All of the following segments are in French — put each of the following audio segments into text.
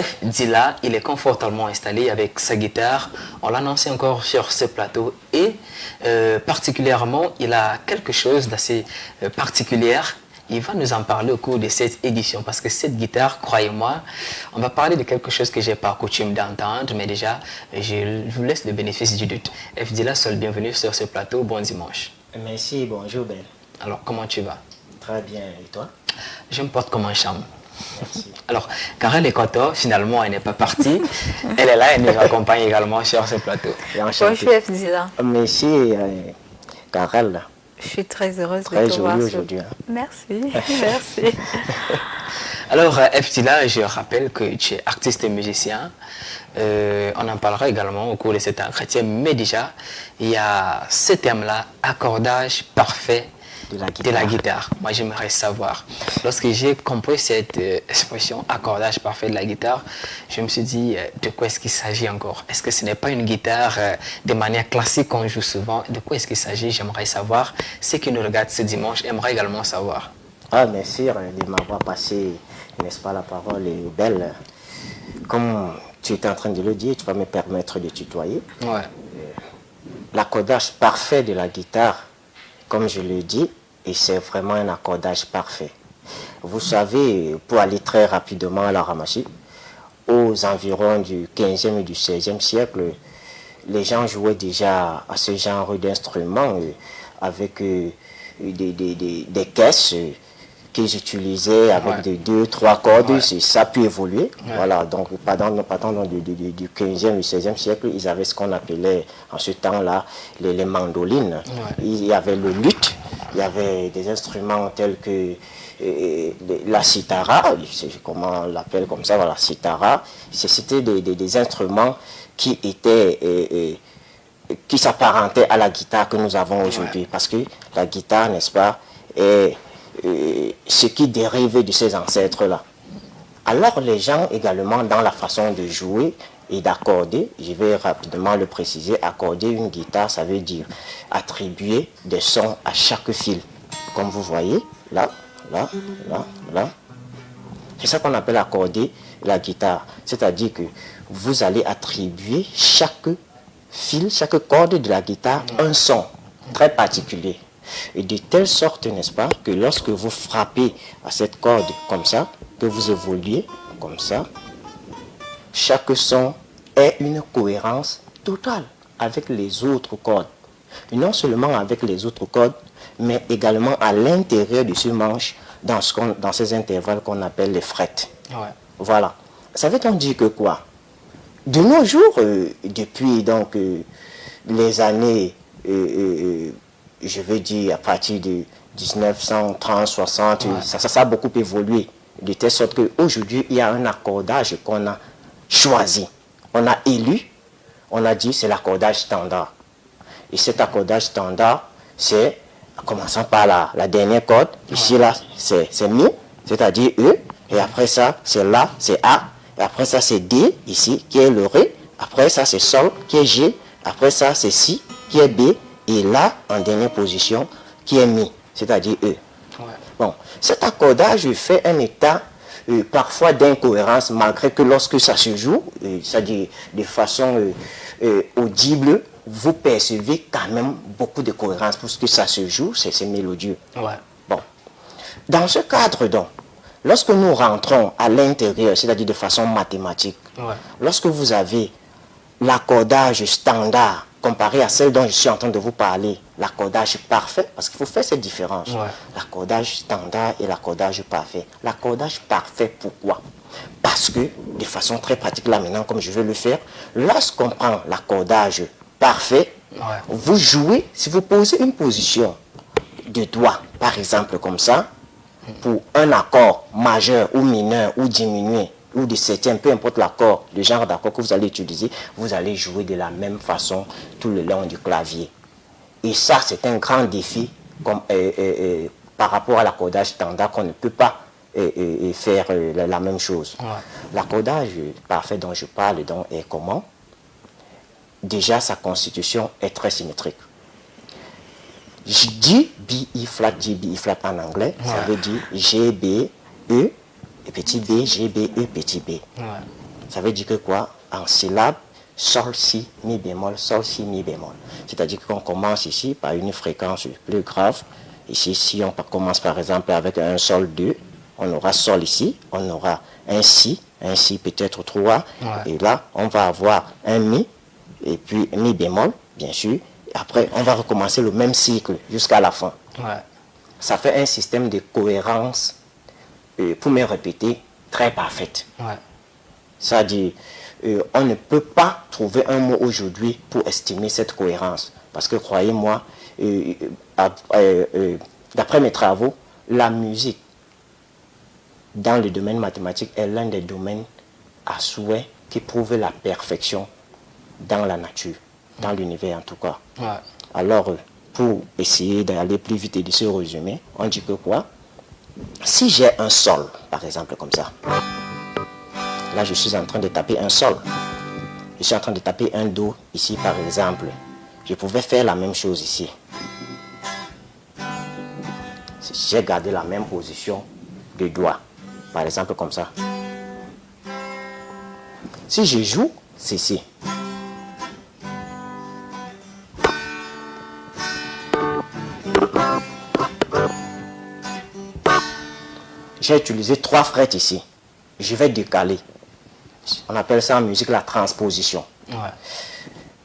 F. Dila, il est confortablement installé avec sa guitare. On l'a annoncé encore sur ce plateau et particulièrement, il a quelque chose d'assez particulier. Il va nous en parler au cours de cette édition parce que cette guitare, croyez-moi, on va parler de quelque chose que je n'ai pas coutume d'entendre, mais déjà, je vous laisse le bénéfice du doute. F. Dila, seul bienvenue sur ce plateau. Bon dimanche. Merci, bonjour Ben. Alors, comment tu vas? Très bien, et toi? Je me porte comme un charme. Merci. Alors, Karel Ekoto, finalement, elle n'est pas partie. Elle est là, elle nous accompagne également sur ce plateau. Bonjour F. Dila. Merci, Karel. Je suis très heureuse de Très te voir aujourd'hui. Merci, merci. Alors, F. Dila, je rappelle que tu es artiste et musicien. On en parlera également au cours de cet entretien. Mais déjà, il y a ce thème-là, accordage parfait de la guitare. Moi, j'aimerais savoir. Lorsque j'ai compris cette expression, accordage parfait de la guitare, je me suis dit, de quoi est-ce qu'il s'agit encore? Est-ce que ce n'est pas une guitare de manière classique qu'on joue souvent? De quoi est-ce qu'il s'agit? J'aimerais savoir. Ceux qui nous regardent ce dimanche aimeraient également savoir. Ah, merci de m'avoir passé, n'est-ce pas, la parole est belle. Comme tu étais en train de le dire, tu vas me permettre de tutoyer. Ouais. L'accordage parfait de la guitare, comme je le dis, et c'est vraiment un accordage parfait. Vous savez, pour aller très rapidement à la ramassie, aux environs du 15e et du 16e siècle, les gens jouaient déjà à ce genre d'instruments avec des caisses qu'ils utilisaient avec des 2-3 cordes, ça a pu évoluer. Voilà, donc pendant du 15e et 16e siècle, ils avaient ce qu'on appelait en ce temps-là les mandolines. Il y avait le luth, il y avait des instruments tels que la cithara, comment on l'appelle comme ça, voilà, cithara. C'était des instruments qui étaient qui s'apparentaient à la guitare que nous avons aujourd'hui, parce que la guitare, n'est-ce pas, est ce qui dérive de ces ancêtres-là. Alors les gens également dans la façon de jouer et d'accorder, je vais rapidement le préciser, accorder une guitare, ça veut dire attribuer des sons à chaque fil. Comme vous voyez, là, là, là, là. C'est ça qu'on appelle accorder la guitare. C'est-à-dire que vous allez attribuer chaque fil, chaque corde de la guitare un son très particulier. Et de telle sorte, n'est-ce pas, que lorsque vous frappez à cette corde comme ça, que vous évoluez comme ça, chaque son est une cohérence totale avec les autres cordes. Et non seulement avec les autres cordes, mais également à l'intérieur de ce manche, dans ces intervalles qu'on appelle les frettes. Voilà. Ça veut donc dire que quoi? De nos jours, depuis donc les années, je veux dire à partir de 1930, 60, ça a beaucoup évolué. De telle sorte qu'aujourd'hui, il y a un accordage qu'on a choisi. On a élu, on a dit c'est l'accordage standard. Et cet accordage standard, c'est, commençant par la dernière corde, ici là, c'est Mi, c'est-à-dire E, et après ça, c'est La, c'est A, et après ça, c'est D, ici, qui est le Ré, après ça, c'est Sol, qui est G, après ça, c'est Si, qui est B, et là, en dernière position, qui est Mi, c'est-à-dire E. Bon, cet accordage fait un état parfois d'incohérence, malgré que lorsque ça se joue, c'est-à-dire de façon audible, vous percevez quand même beaucoup de cohérence, parce que ça se joue, c'est mélodieux. Bon. Dans ce cadre, donc, lorsque nous rentrons à l'intérieur, c'est-à-dire de façon mathématique, lorsque vous avez l'accordage standard comparé à celle dont je suis en train de vous parler, l'accordage parfait, parce qu'il faut faire cette différence. L'accordage standard et l'accordage parfait. L'accordage parfait, pourquoi? Parce que, de façon très pratique là maintenant, comme je vais le faire, lorsqu'on prend l'accordage parfait, vous jouez, si vous posez une position de doigt, par exemple comme ça, pour un accord majeur ou mineur ou diminué, ou de septième, peu importe l'accord, le genre d'accord que vous allez utiliser, vous allez jouer de la même façon tout le long du clavier. Et ça, c'est un grand défi comme, par rapport à l'accordage standard qu'on ne peut pas faire la même chose. L'accordage parfait dont je parle donc est comment? Déjà, sa constitution est très symétrique. Je dis B, E flat, G, B, E flat en anglais, ça veut dire G, B, E, et petit b, G, B, E, petit b. Ça veut dire que quoi? En syllabe, sol, si, mi bémol, sol, si, mi bémol. C'est-à-dire qu'on commence ici par une fréquence plus grave. Ici, si on commence par exemple avec un sol 2, on aura sol ici, on aura un si peut-être 3. Ouais. Et là, on va avoir un mi, et puis mi bémol, bien sûr. Et après, on va recommencer le même cycle jusqu'à la fin. Ouais. Ça fait un système de cohérence, pour me répéter, très parfaite. Ouais. C'est-à-dire, on ne peut pas trouver un mot aujourd'hui pour estimer cette cohérence. Parce que croyez-moi, d'après mes travaux, la musique, dans le domaine mathématique, est l'un des domaines à souhait qui prouve la perfection dans la nature, dans l'univers en tout cas. Ouais. Alors, pour essayer d'aller plus vite et de se résumer, on dit que quoi? Si j'ai un sol, par exemple, comme ça, là je suis en train de taper un sol, je suis en train de taper un do ici, par exemple, je pouvais faire la même chose ici. Si j'ai gardé la même position de doigt, par exemple comme ça. Si je joue, c'est ici. J'ai utilisé 3 frettes ici. Je vais décaler. On appelle ça en musique la transposition. Ouais.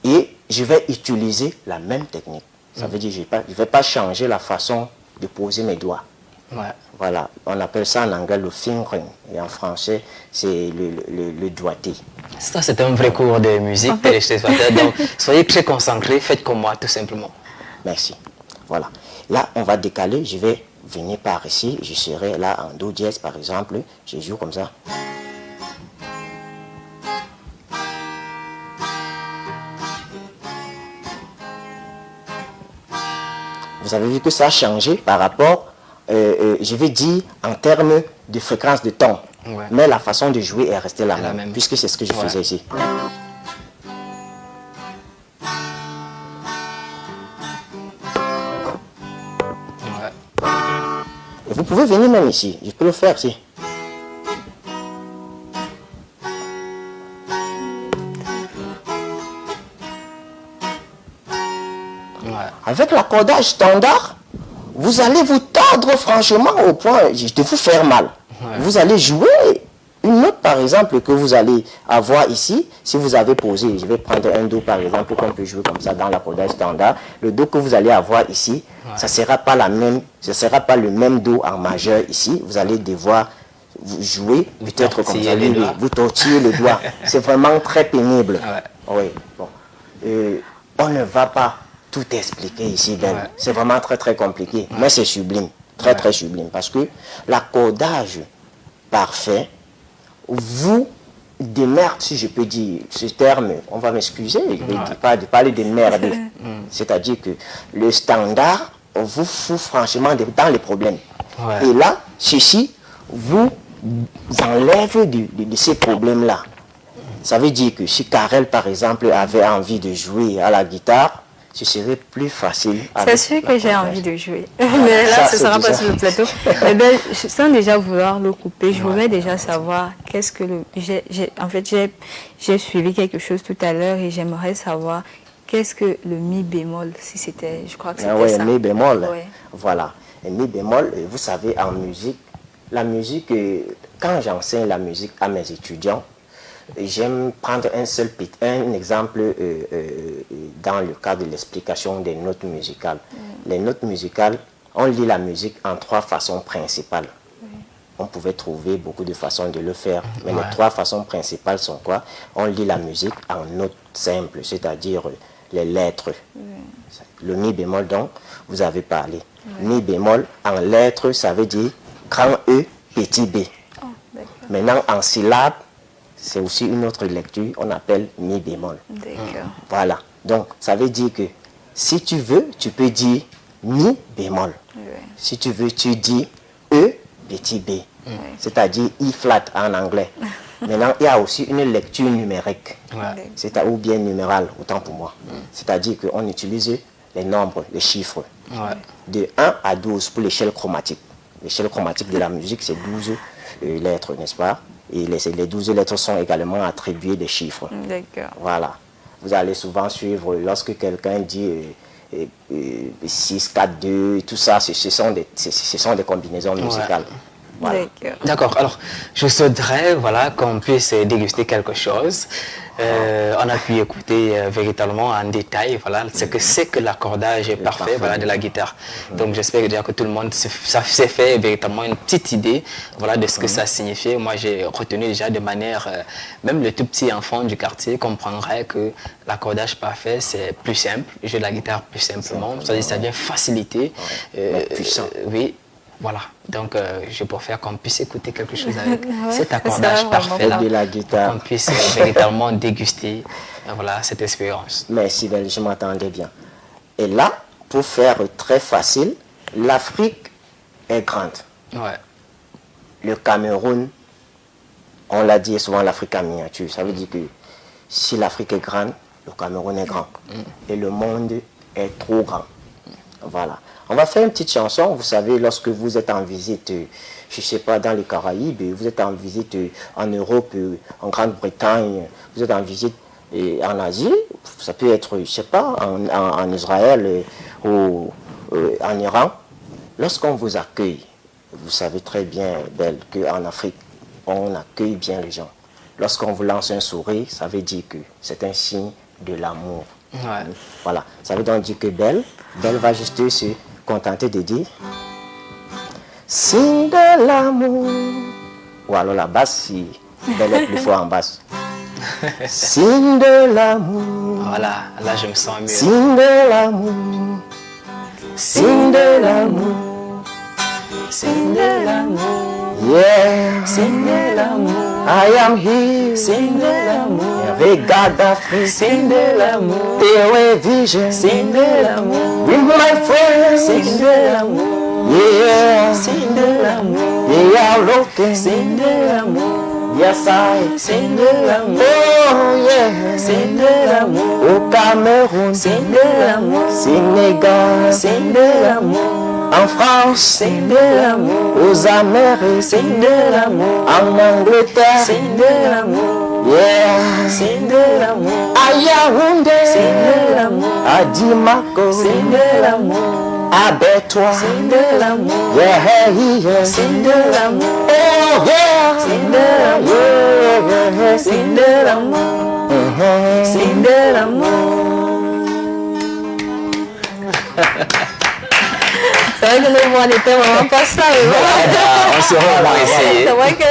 Et je vais utiliser la même technique. Ça veut dire que je ne vais pas changer la façon de poser mes doigts. Ouais. Voilà, on appelle ça en anglais le fingering. Et en français, c'est le doigté. Ça, c'est un vrai cours de musique, téléspectateurs. Donc, soyez très concentrés, faites comme moi, tout simplement. Merci. Voilà. Là, on va décaler. Je vais venir par ici. Je serai là en do dièse, par exemple. Je joue comme ça. Vous avez vu que ça a changé par rapport, je vais dire, en termes de fréquence de ton. Ouais. Mais la façon de jouer est restée la même, même. puisque c'est ce que je faisais ici. Ouais. Et vous pouvez venir même ici. Je peux le faire ici. Ouais. Avec l'accordage standard, vous allez vous tordre franchement au point de vous faire mal. Ouais. Vous allez jouer une note, par exemple, que vous allez avoir ici. Si vous avez posé, je vais prendre un do, par exemple, qu'on peut jouer comme ça dans l'accordage standard. Le do que vous allez avoir ici, ça ne sera pas la même, ce sera pas le même do en majeur ici. Vous allez devoir vous jouer peut-être comme ça. Vous tortillez le doigt. C'est vraiment très pénible. Ouais. Oui, bon. On ne va pas tout expliquer ici, Ben. Ouais. C'est vraiment très très compliqué, mais c'est sublime, très très sublime, parce que l'accordage parfait vous démerde, si je peux dire ce terme, on va m'excuser de parler de merde, c'est-à-dire que le standard vous fout franchement dans les problèmes. Ouais. Et là, ceci vous enlève de ces problèmes-là. Ça veut dire que si Karel, par exemple, avait envie de jouer à la guitare, ce serait plus facile. C'est sûr que j'ai envie de jouer. Mais là, ce ne sera pas sur le plateau. Mais ben, sans déjà vouloir le couper, je voudrais déjà savoir qu'est-ce que le... En fait, j'ai suivi quelque chose tout à l'heure et j'aimerais savoir qu'est-ce que le mi bémol, si c'était... Je crois que c'était ça. Mi bémol. Ouais. Voilà. Et mi bémol, vous savez, en musique, la musique, quand j'enseigne la musique à mes étudiants, j'aime prendre un exemple dans le cadre de l'explication des notes musicales. Les notes musicales, on lit la musique en 3 façons principales. On pouvait trouver beaucoup de façons de le faire, mais les 3 façons principales sont quoi? On lit la musique en notes simples, c'est-à-dire les lettres. Le mi bémol dont vous avez parlé. Mi bémol en lettres, ça veut dire grand E, petit B. Oh, maintenant, en syllabe, c'est aussi une autre lecture, on appelle mi bémol. D'accord. Voilà. Donc, ça veut dire que si tu veux, tu peux dire mi bémol. Si tu veux, tu dis E, petit b. C'est-à-dire I flat en anglais. Maintenant, il y a aussi une lecture numérique. Ou bien numérale, autant pour moi. C'est-à-dire qu'on utilise les nombres, les chiffres. De 1 à 12 pour l'échelle chromatique. L'échelle chromatique de la musique, c'est 12 lettres, n'est-ce pas? Et les 12 lettres sont également attribuées des chiffres. D'accord. Voilà. Vous allez souvent suivre, lorsque quelqu'un dit 6, 4, 2, tout ça, ce sont des combinaisons musicales. Voilà. D'accord. Alors, je souhaiterais voilà, qu'on puisse déguster quelque chose. On a pu écouter véritablement en détail voilà, ce que c'est que l'accordage parfait voilà, de la guitare. Donc, j'espère déjà que tout le monde s'est fait véritablement une petite idée voilà, de ce que ça signifiait. Moi, j'ai retenu déjà de manière, même le tout petit enfant du quartier comprendrait que l'accordage parfait, c'est plus simple. Jouer de la guitare plus simplement. C'est-à-dire ça vient faciliter. Puissant. Oui. Voilà, donc je préfère qu'on puisse écouter quelque chose avec cet accordage parfait là, de la guitare. qu'on puisse véritablement déguster voilà, cette expérience. Merci, Belle, je m'attendais bien. Et là, pour faire très facile, l'Afrique est grande. Ouais. Le Cameroun, on l'a dit souvent, l'Afrique en miniature. Ça veut dire que si l'Afrique est grande, le Cameroun est grand. Et le monde est trop grand. Voilà. On va faire une petite chanson. Vous savez, lorsque vous êtes en visite, je ne sais pas, dans les Caraïbes, vous êtes en visite en Europe, en Grande-Bretagne, vous êtes en visite en Asie, ça peut être, je ne sais pas, en Israël ou en Iran. Lorsqu'on vous accueille, vous savez très bien, Belle, qu'en Afrique, on accueille bien les gens. Lorsqu'on vous lance un sourire, ça veut dire que c'est un signe de l'amour. Ouais. Voilà, ça veut donc dire que Belle va juste se contenter de dire signe de l'amour. Ou alors la basse, si Belle est plus fort en basse. Signe de l'amour. Voilà, là je me sens mieux. Signe de l'amour. Signe de l'amour. Signe de l'amour. Yeah. Signe de l'amour. I am here. Signe de l'amour. Regarde d'Afrique. Signe de l'amour. Television. Signe de l'amour. With my friends. Signe de l'amour. Yeah. Signe de l'amour. They are looking. Signe de l'amour. Yes, I. Signe de l'amour. Oh, yeah. Signe de l'amour. Au Cameroun. Signe de l'amour. Sénégal. Signe de l'amour. En France. Signe de l'amour. Aux Amériques. Signe de l'amour. En Angleterre. Signe de l'amour. Yeah. Signe de l'amour. À Yaoundé. Signe de l'amour. À Dimako. Signe de l'amour. À Bétois. Signe de l'amour. Yeah, yeah. Signe de l'amour. Oh, yeah. Signe de l'amour. Yeah. Signe de l'amour. Signe de l'amour. C'est vrai que nos voix n'étaient vraiment pas ça, mais bon. On se revoit essayer. C'est vrai que.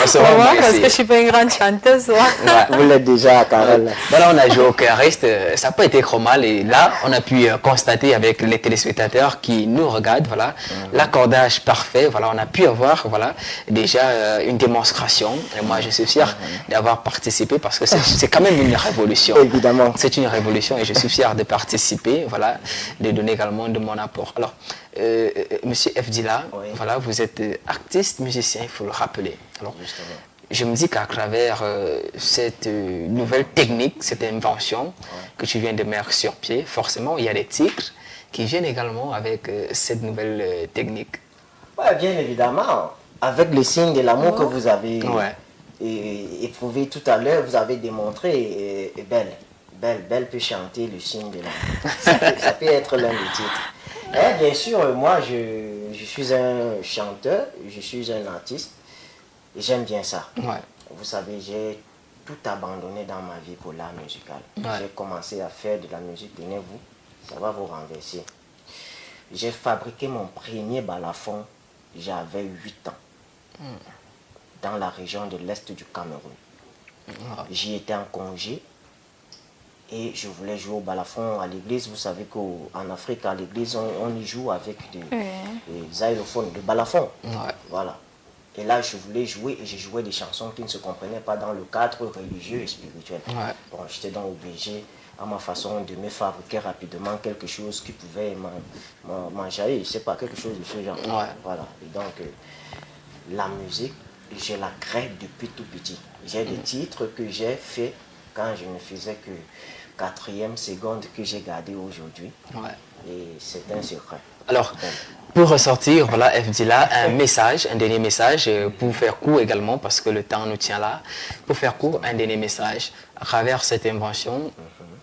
On se Vraiment, revoit parce que je essayer. suis pas une grande chanteuse, moi. Vous l'êtes déjà, Carole. Voilà, on a joué au choriste, ça n'a pas été trop mal et là, on a pu constater avec les téléspectateurs qui nous regardent, voilà, l'accordage parfait, voilà, on a pu avoir, voilà, déjà une démonstration et moi je suis fier d'avoir participé parce que c'est quand même une révolution. Évidemment. C'est une révolution et je suis fier de participer, voilà, de donner également de mon apport. Alors, Monsieur Fdila, Oui. voilà, vous êtes artiste, musicien, il faut le rappeler. Alors, Justement. je me dis qu'à travers cette nouvelle technique, cette invention que tu viens de mettre sur pied, forcément, il y a des titres qui viennent également avec cette nouvelle technique. Ouais, bien évidemment. Avec le signe de l'amour que vous avez Ouais. éprouvé tout à l'heure, vous avez démontré, et Belle peut chanter le signe de l'amour. Ça peut être l'un des titres. Et bien sûr, moi, je suis un chanteur, je suis un artiste, et j'aime bien ça. Ouais. Vous savez, j'ai tout abandonné dans ma vie pour l'art musical. Ouais. J'ai commencé à faire de la musique, tenez-vous, ça va vous renverser. J'ai fabriqué mon premier balafon, j'avais 8 ans, dans la région de l'Est du Cameroun. J'y étais en congé et je voulais jouer au balafon à l'église. Vous savez qu'en Afrique, à l'église, on y joue avec des xylophones, des balafons. Ouais. Voilà. Et là, je voulais jouer et je jouais des chansons qui ne se comprenaient pas dans le cadre religieux et spirituel. Ouais. Bon, j'étais donc obligé, à ma façon, de me fabriquer rapidement quelque chose qui pouvait m'enjailler, je ne sais pas, quelque chose de ce genre. Ouais. Voilà. Et donc, la musique, je la crée depuis tout petit. J'ai des titres que j'ai faits quand je ne faisais que 4e seconde que j'ai gardé aujourd'hui. Ouais. Et c'est un secret. Alors, pour ressortir, voilà, Fdila, un dernier message, pour faire court également, parce que le temps nous tient là. Pour faire court, un dernier message. À travers cette invention,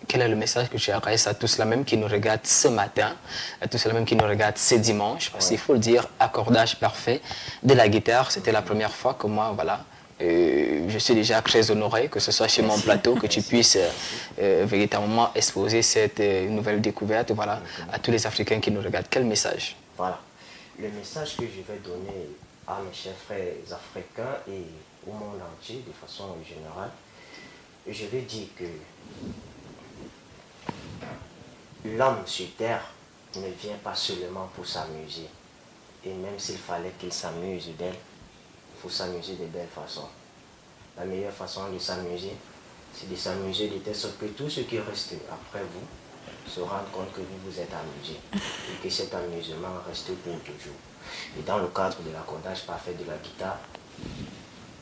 quel est le message que tu adresses à tous ceux-là même qui nous regardent ce matin, à tous ceux-là même qui nous regardent ce dimanche? Parce qu'il faut le dire, accordage parfait de la guitare. C'était la première fois que moi, voilà, je suis déjà très honoré que ce soit chez mon plateau, que tu puisses véritablement exposer cette nouvelle découverte, voilà, à tous les Africains qui nous regardent. Quel message? Voilà. Le message que je vais donner à mes chers frères africains et au monde entier de façon générale, je vais dire que l'homme sur terre ne vient pas seulement pour s'amuser. Et même s'il fallait qu'il s'amuse d'elle, il faut s'amuser de belle façon. La meilleure façon de s'amuser, c'est de s'amuser de telle sorte que tous ceux qui restent après vous se rendent compte que vous vous êtes amusé et que cet amusement reste pour toujours. Et dans le cadre de l'accordage parfait de la guitare,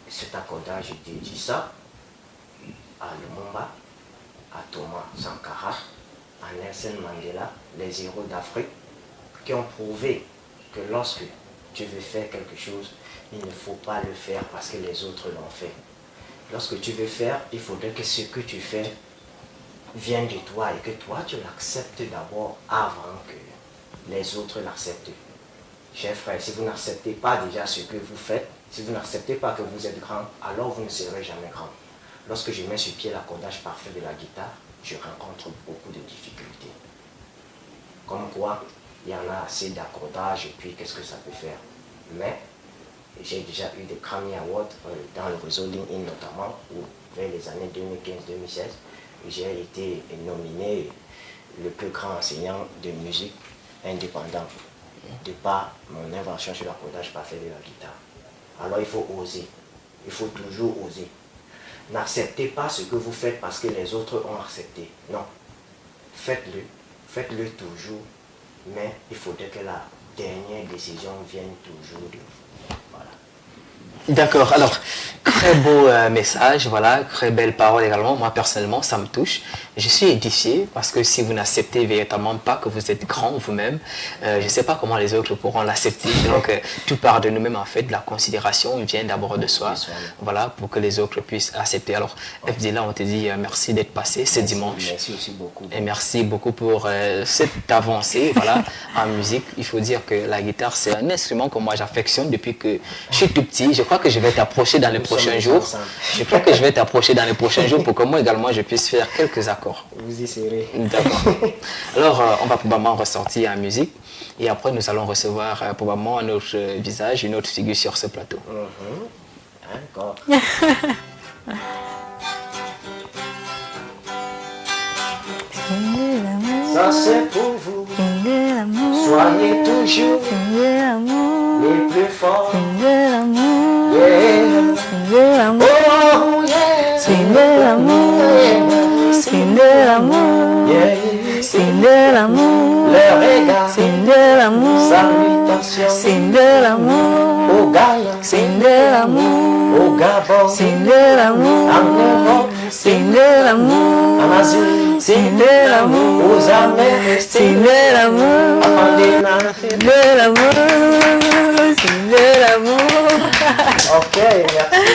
cet accordage, je dédie ça à Lumumba, à Thomas Sankara, à Nelson Mandela, les héros d'Afrique, qui ont prouvé que lorsque tu veux faire quelque chose, il ne faut pas le faire parce que les autres l'ont fait. Lorsque tu veux faire, il faudrait que ce que tu fais vienne de toi et que toi tu l'acceptes d'abord avant que les autres l'acceptent. Chers frères, si vous n'acceptez pas déjà ce que vous faites, si vous n'acceptez pas que vous êtes grand, alors vous ne serez jamais grand. Lorsque je mets sur pied l'accordage parfait de la guitare, je rencontre beaucoup de difficultés. Comme quoi, il y en a assez d'accordages et puis qu'est-ce que ça peut faire. Mais j'ai déjà eu des Grammy Awards dans le réseau LinkedIn notamment, où vers les années 2015-2016, j'ai été nominé le plus grand enseignant de musique indépendant de par mon invention sur l'accordage parfait de la guitare. Alors il faut oser, il faut toujours oser. N'acceptez pas ce que vous faites parce que les autres ont accepté. Non, faites-le toujours, mais il faudrait que la dernière décision vienne toujours de vous. Voilà. D'accord, alors, très beau message, voilà, très belle parole également. Moi, personnellement, ça me touche. Je suis édifié parce que si vous n'acceptez véritablement pas que vous êtes grand vous-même, je ne sais pas comment les autres pourront l'accepter. Donc, tout part de nous-mêmes, en fait, la considération vient d'abord de soi, voilà, pour que les autres puissent accepter. Alors, Fdila, on te dit merci d'être passé ce dimanche. Merci aussi beaucoup. Et merci beaucoup pour cette avancée, voilà, en musique. Il faut dire que la guitare, c'est un instrument que moi j'affectionne depuis que je suis tout petit. Je crois que je vais t'approcher dans les prochains jours. Je crois que je vais t'approcher dans les prochains jours pour que moi également je puisse faire quelques accords. Vous y serez. D'accord. Alors, on va probablement ressortir en musique et après nous allons recevoir probablement un autre visage, une autre figure sur ce plateau. Encore. Ça c'est pour vous. Soyez toujours les plus forts. Yeah. Oh yeah. C'est l'amour. Yeah. C'est de l'amour. Le regard. C'est de l'amour. Salutation. C'est de l'amour. Au Ghana. C'est de l'amour. Au Gabon. C'est de l'amour. En Europe. C'est de l'amour. En Asie. C'est de l'amour. Aux Amériques. C'est de l'amour. C'est De l'amour. C'est de l'amour. Ok, merci.